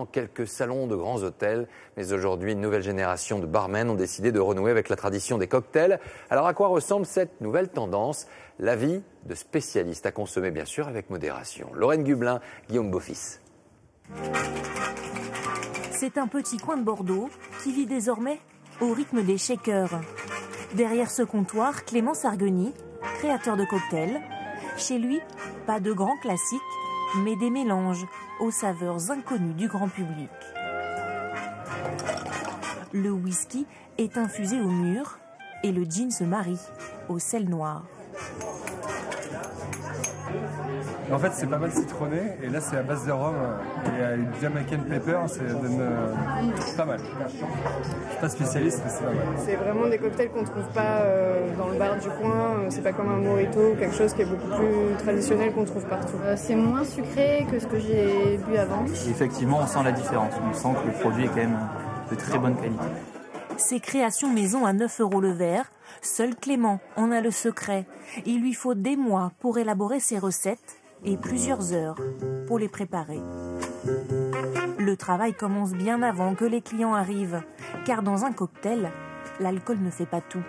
Quelques salons de grands hôtels, mais aujourd'hui une nouvelle génération de barmen ont décidé de renouer avec la tradition des cocktails. Alors à quoi ressemble cette nouvelle tendance? L'avis de spécialistes à consommer bien sûr avec modération. Lorraine Gublin, Guillaume Beaufils. C'est un petit coin de Bordeaux qui vit désormais au rythme des shakers. Derrière ce comptoir, Clément Sargueny, créateur de cocktails. Chez lui, pas de grands classiques, mais des mélanges aux saveurs inconnues du grand public. Le whisky est infusé au mûr et le gin se marie au sel noir. En fait, c'est pas mal citronné et là, c'est à base de rhum et du Jamaican pepper, ça donne pas mal. Je suis pas spécialiste, mais c'est pas mal. C'est vraiment des cocktails qu'on trouve pas dans le bar du coin. C'est pas comme un mojito ou quelque chose qui est beaucoup plus traditionnel qu'on trouve partout. C'est moins sucré que ce que j'ai bu avant. Effectivement, on sent la différence. On sent que le produit est quand même de très bonne qualité. Ces créations maison à 9 € le verre, seul Clément en a le secret. Il lui faut des mois pour élaborer ses recettes et plusieurs heures pour les préparer. Le travail commence bien avant que les clients arrivent, car dans un cocktail, l'alcool ne fait pas tout.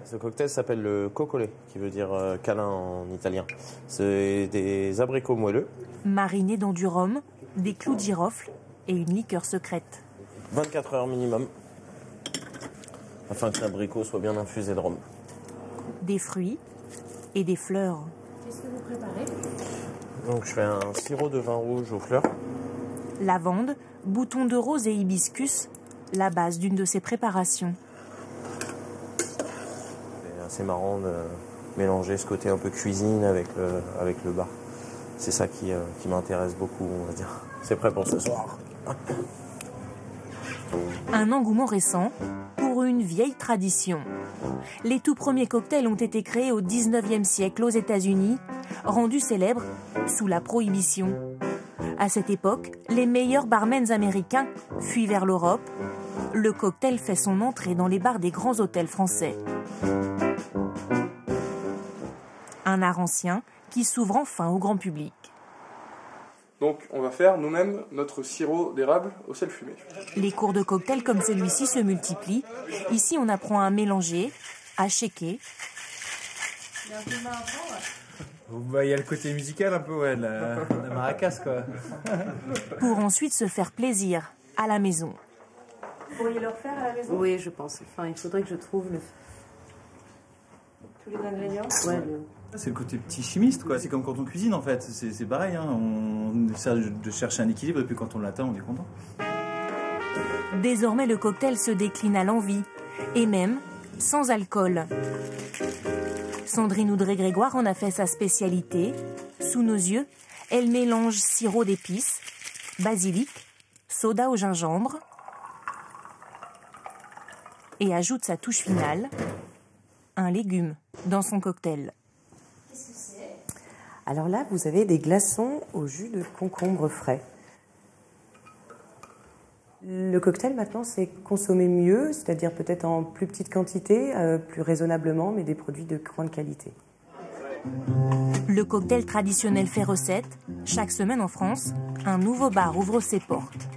Ce cocktail s'appelle le coccole, qui veut dire câlin en italien. C'est des abricots moelleux. Marinés dans du rhum, des clous de girofle et une liqueur secrète. 24 heures minimum, afin que l'abricot soit bien infusé de rhum. Des fruits et des fleurs. Qu'est-ce que vous préparez? Donc je fais un sirop de vin rouge aux fleurs. Lavande, boutons de rose et hibiscus, la base d'une de ces préparations. C'est assez marrant de mélanger ce côté un peu cuisine avec le bar. C'est ça qui m'intéresse beaucoup, on va dire. C'est prêt pour ce soir. Un engouement récent pour une vieille tradition. Les tout premiers cocktails ont été créés au 19e siècle aux États-Unis, rendus célèbres sous la Prohibition. À cette époque, les meilleurs barmen américains fuient vers l'Europe. Le cocktail fait son entrée dans les bars des grands hôtels français. Un art ancien qui s'ouvre enfin au grand public. Donc on va faire nous-mêmes notre sirop d'érable au sel fumé. Les cours de cocktail comme celui-ci se multiplient. Ici, on apprend à mélanger, à shaker. Il y a le côté musical un peu, ouais, la maracas, quoi. Pour ensuite se faire plaisir à la maison. Vous pourriez le refaire à la maison? Oui, je pense. Enfin, il faudrait que je trouve Tous les ingrédients? Ouais, C'est le côté petit chimiste, quoi. C'est comme quand on cuisine, en fait. C'est pareil, hein. On essaie de chercher un équilibre et puis quand on l'atteint, on est content. Désormais, le cocktail se décline à l'envi, et même sans alcool. Sandrine Oudré-Grégoire en a fait sa spécialité. Sous nos yeux, elle mélange sirop d'épices, basilic, soda au gingembre et ajoute sa touche finale, un légume, dans son cocktail. Alors là, vous avez des glaçons au jus de concombre frais. Le cocktail, maintenant, c'est consommer mieux, c'est-à-dire peut-être en plus petite quantité, plus raisonnablement, mais des produits de grande qualité. Le cocktail traditionnel fait recette. Chaque semaine en France, un nouveau bar ouvre ses portes.